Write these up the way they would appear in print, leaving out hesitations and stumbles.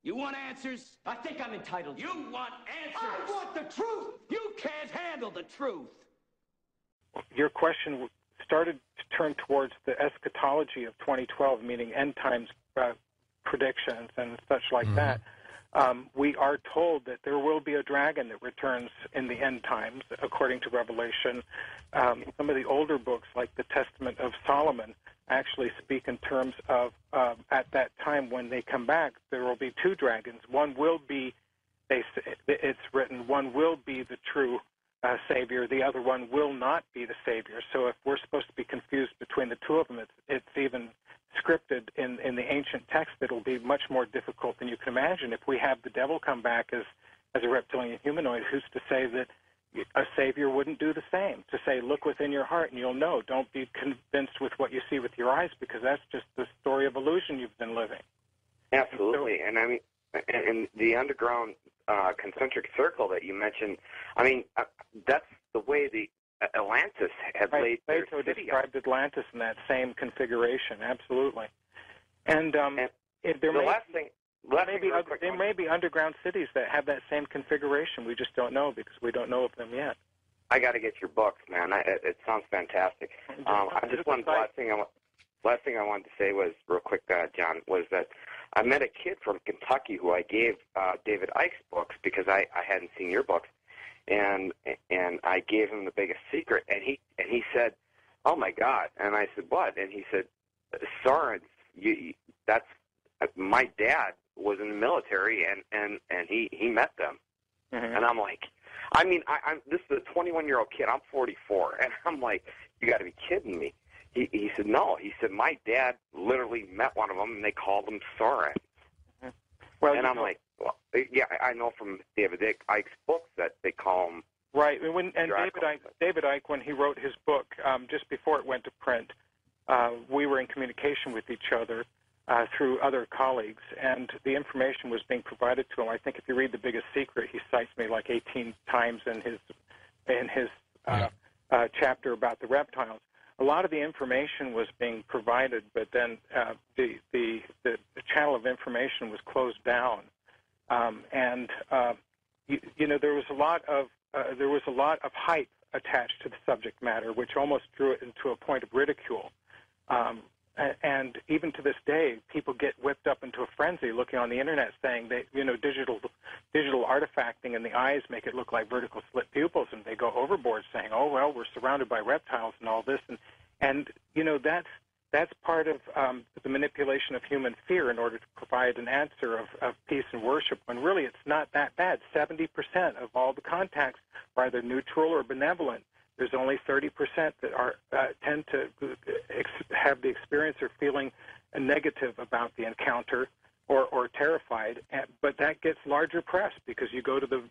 You want answers? I think I'm entitled. You want answers? I want the truth! You can't handle the truth. Your question started to turn towards the eschatology of 2012, meaning end times predictions and such like that. We are told that there will be a dragon that returns in the end times, according to Revelation. Some of the older books, like the Testament of Solomon, actually speak in terms of at that time when they come back, there will be two dragons. One will be, it's written, one will be the true Savior. The other one will not be the Savior. So if we're supposed to be confused between the two of them, it's even scripted in the ancient text. It'll be much more difficult than you can imagine. If we have the devil come back as a reptilian humanoid, who's to say that a Savior wouldn't do the same? To say, look within your heart and you'll know. Don't be convinced with what you see with your eyes, because that's just the story of illusion you've been living. Absolutely. And I mean, and the underground concentric circle that you mentioned, I mean, that's the way the Atlantis had laid their Plato city described Atlantis in that same configuration, absolutely. And there may be underground cities that have that same configuration. We just don't know because we don't know of them yet. I got to get your books, man. It sounds fantastic. Last thing I wanted to say was real quick, John, was that I met a kid from Kentucky who I gave David Icke's books because I hadn't seen your books. And I gave him the biggest secret, and he said, "Oh my God!" And I said, "What?" And he said, "Sorens, that's my dad was in the military, and he met them." Mm-hmm. And I'm like, I mean, this is a 21-year-old kid. I'm 44, and I'm like, you got to be kidding me. He said, no. He said, my dad literally met one of them, and they called him Sorens. Mm-hmm. Well, and I'm like, well, yeah, I know from David Icke's books that they call him. Right, David Icke, when he wrote his book, just before it went to print, we were in communication with each other through other colleagues, and the information was being provided to him. I think if you read The Biggest Secret, he cites me like 18 times in his chapter about the reptiles. A lot of the information was being provided, but then the channel of information was closed down. There was a lot of hype attached to the subject matter, which almost drew it into a point of ridicule. And even to this day, people get whipped up into a frenzy looking on the internet saying that digital artifacting in the eyes make it look like vertical slit pupils, and they go overboard saying, "Oh well, we're surrounded by reptiles and all this," and that's part of the manipulation of human fear in order to provide an answer of peace and worship, when really it's not that bad. 70% of all the contacts are either neutral or benevolent. There's only 30% that are tend to have the experience or feeling negative about the encounter or terrified. But that gets larger press because you go to the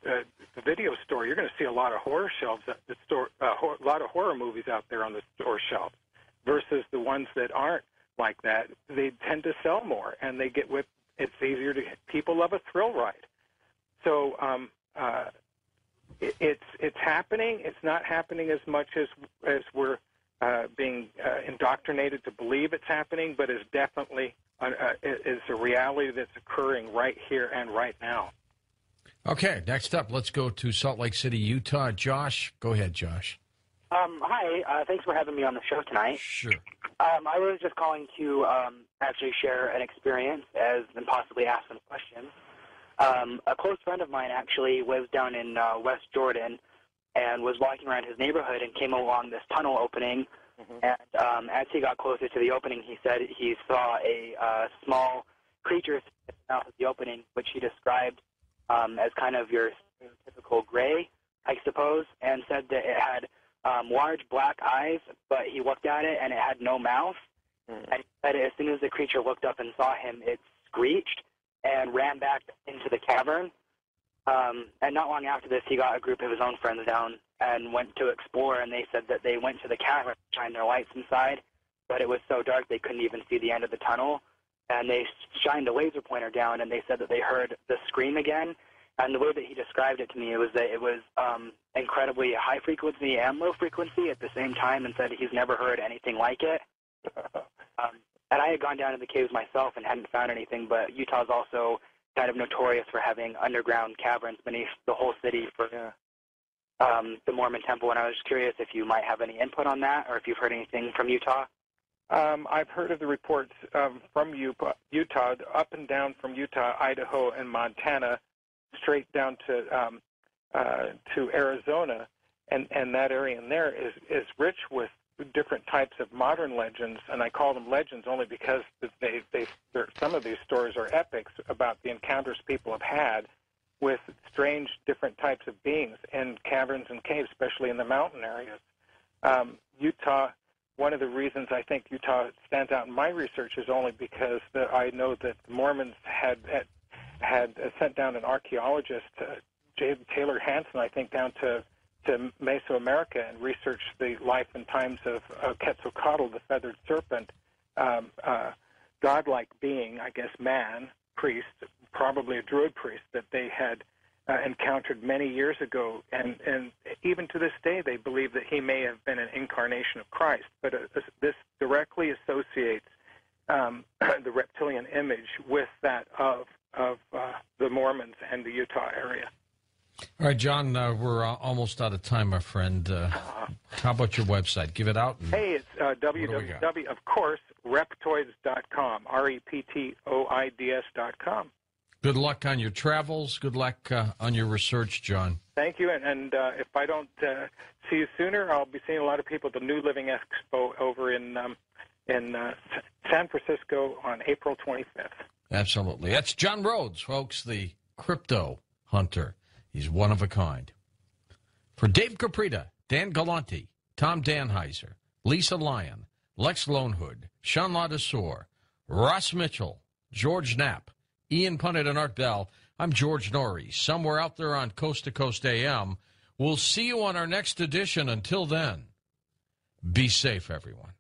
video store, you're going to see a lot of horror shelves at the store, a lot of horror movies out there on the store shelves, versus the ones that aren't like that. They tend to sell more, and they get with. It's easier to. People love a thrill ride, so. It's happening. It's not happening as much as we're being indoctrinated to believe it's happening, but it's definitely is a reality that's occurring right here and right now. Okay, next up, let's go to Salt Lake City, Utah. Josh, go ahead, Josh. Hi, thanks for having me on the show tonight. Sure. I was just calling to actually share an experience and possibly ask some questions. A close friend of mine actually lives down in West Jordan and was walking around his neighborhood and came along this tunnel opening. Mm-hmm. And as he got closer to the opening, he said he saw a small creature out of the opening, which he described as kind of your typical gray, I suppose, and said that it had large black eyes, but he looked at it and it had no mouth. Mm-hmm. And he said as soon as the creature looked up and saw him, it screeched and ran back into the cavern. And not long after this, he got a group of his own friends down and went to explore, and they said that they went to the cavern to shine their lights inside, but it was so dark they couldn't even see the end of the tunnel. And they shined a laser pointer down, and they said that they heard the scream again. And the way that he described it to me, it was that it was incredibly high frequency and low frequency at the same time, and said he's never heard anything like it. And I had gone down to the caves myself and hadn't found anything, but Utah's also kind of notorious for having underground caverns beneath the whole city for the Mormon temple, and I was just curious if you might have any input on that, or if you've heard anything from Utah. I've heard of the reports from Utah, up and down from Utah, Idaho, and Montana, straight down to Arizona, and that area in there is rich with different types of modern legends, and I call them legends only because some of these stories are epics about the encounters people have had with strange different types of beings in caverns and caves, especially in the mountain areas. Utah, one of the reasons I think Utah stands out in my research is only because I know that the Mormons had sent down an archaeologist, Taylor Hansen, I think, down to Mesoamerica and researched the life and times of Quetzalcoatl, the feathered serpent, godlike being, I guess, man, priest, probably a druid priest that they had encountered many years ago, and even to this day they believe that he may have been an incarnation of Christ. But this directly associates the reptilian image with that of the Mormons and the Utah area. All right, John, we're almost out of time, my friend. How about your website? Give it out. Hey, it's www, of course, reptoids.com, reptoids.com. Good luck on your travels. Good luck on your research, John. Thank you. And if I don't see you sooner, I'll be seeing a lot of people at the New Living Expo over in San Francisco on April 25th. Absolutely. That's John Rhodes, folks, the crypto hunter. He's one of a kind. For Dave Caprita, Dan Galante, Tom Danheiser, Lisa Lyon, Lex Lonehood, Sean Ladessor, Ross Mitchell, George Knapp, Ian Punnett, and Art Bell, I'm George Norrie, somewhere out there on Coast to Coast AM. We'll see you on our next edition. Until then, be safe, everyone.